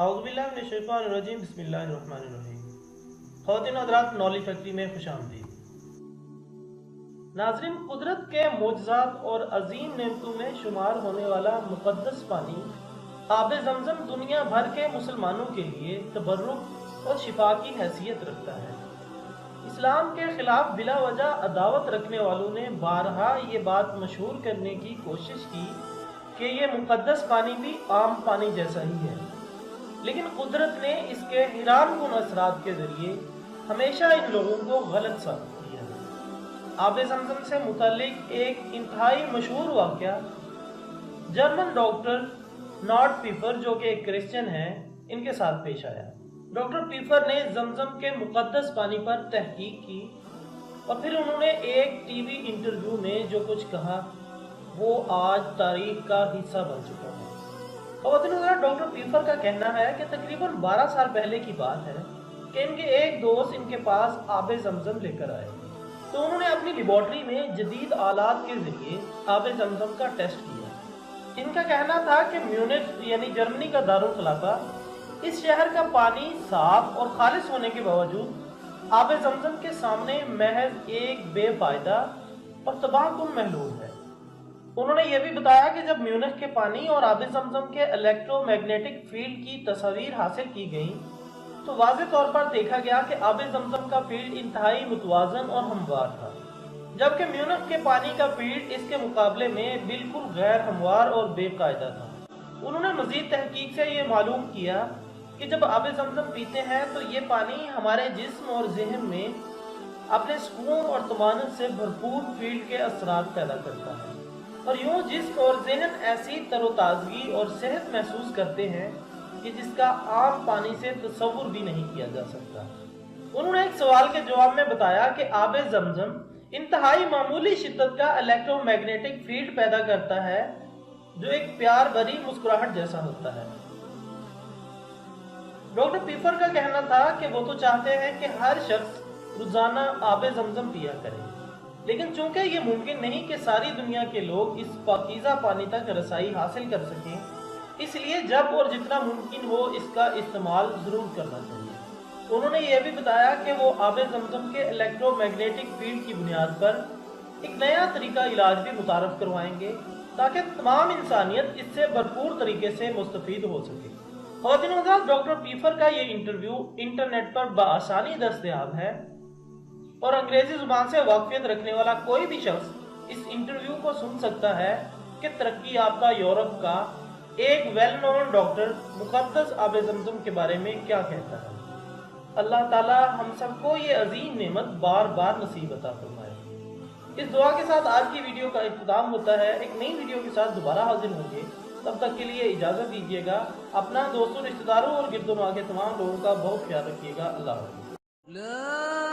औज़ुबिल्लाहिमिनश्शैतानिर्रजीम बिस्मिल्लाहिर्रहमानिर्रहीम। ख़वातीन हज़रात, नॉली फैक्ट्री में खुशामदीद। नाज़रीन, कुदरत के मोजज़ात और अजीम नेमतों में शुमार होने वाला मुक़द्दस पानी आब ज़मज़म दुनिया भर के मुसलमानों के लिए तबर्रुक और शिफा की हैसियत रखता है। इस्लाम के खिलाफ बिला वजह अदावत रखने वालों ने बारहा ये बात मशहूर करने की कोशिश की कि ये मुक़द्दस पानी भी आम पानी जैसा ही है, लेकिन कुदरत ने इसके हैरानकुन असरात के जरिए हमेशा इन लोगों को गलत साबित किया है। आब ज़मज़म से मुताल्लिक एक इंतहाई मशहूर वाक़या जर्मन डॉक्टर नॉर्ड पीपर, जो कि एक क्रिश्चियन है, इनके साथ पेश आया। डॉक्टर पीपर ने ज़मज़म के मुक़द्दस पानी पर तहकीक की और फिर उन्होंने एक टीवी इंटरव्यू में जो कुछ कहा वो आज तारीख का हिस्सा बन चुका है। डॉक्टर पीपर का कहना है कि तकरीबन 12 साल पहले की बात है कि इनके एक दोस्त इनके पास आब ज़मज़म लेकर आए, तो उन्होंने अपनी लेबॉर्ट्री में जदीद आलात के जरिए आब ज़मज़म का टेस्ट किया। इनका कहना था कि म्यूनिख यानी जर्मनी का दारुल खिलाफा, इस शहर का पानी साफ और खालिस होने के बावजूद आब ज़मज़म के सामने महज एक बेफायदा और तबाहकुन महलूल है। उन्होंने यह भी बताया कि जब म्यूनिख के पानी और आब ज़मज़म के इलेक्ट्रोमैग्नेटिक फील्ड की तस्वीर हासिल की गई तो वाज़ेह तौर पर देखा गया कि आब ज़मज़म का फील्ड इंतहाई मुतवाज़न और हमवार था, जबकि म्यूनिख के पानी का फील्ड इसके मुकाबले में बिल्कुल गैर हमवार और बेकायदा था। उन्होंने मज़ीद तहकीक से ये मालूम किया कि जब आब ज़मज़म पीते हैं तो ये पानी हमारे जिस्म और जहन में अपने सुकून और तमान्नुत से भरपूर फील्ड के असरात पैदा करता है और यूं जिस्म और जहन ऐसी तरोताज़गी और सेहत महसूस करते हैं कि जिसका आम पानी से तसव्वुर भी नहीं किया जा सकता। उन्होंने एक सवाल के जवाब में बताया कि आब ज़मज़म इंतहाई मामूली शिद्दत का इलेक्ट्रोमैग्नेटिक फील्ड पैदा करता है जो एक प्यार भरी मुस्कुराहट जैसा होता है। डॉक्टर पीपर का कहना था कि वो तो चाहते हैं कि हर शख्स रोजाना आब ज़मज़म पिया करे, लेकिन चूंकि ये मुमकिन नहीं कि सारी दुनिया के लोग इस पाकीज़ा पानी तक रसाई हासिल कर सकें, इसलिए जब और जितना मुमकिन हो इसका इस्तेमाल ज़रूर करना चाहिए। उन्होंने यह भी बताया कि वो आब ज़मज़म के इलेक्ट्रोमैग्नेटिक फील्ड की बुनियाद पर एक नया तरीका इलाज भी मुतारफ़ करवाएंगे ताकि तमाम इंसानियत इससे भरपूर तरीके से मुस्तफ़ीद हो सके। ख़वातीन हज़रात, डॉक्टर पीफर का ये इंटरव्यू इंटरनेट पर बआसानी दस्तयाब है और अंग्रेजी जुबान से वाक़फ़ियत रखने वाला कोई भी शख्स इस इंटरव्यू को सुन सकता है कि तरक्की याफ्ता यूरोप का एक वेल नोन डॉक्टर मुक़द्दस आब ज़मज़म के बारे में क्या कहता है। अल्लाह ताला हम सबको ये अजीम नेमत बार बार नसीब अता फरमाए। इस दुआ के साथ आज की वीडियो का इख्तिताम होता है। एक नई वीडियो के साथ दोबारा हाजिर होंगे, तब तक के लिए इजाज़त दीजिएगा। अपना दोस्तों, रिश्तेदारों और गिरदोनवा के तमाम लोगों का बहुत ख्याल रखिएगा। अल्लाह हाफ़िज़।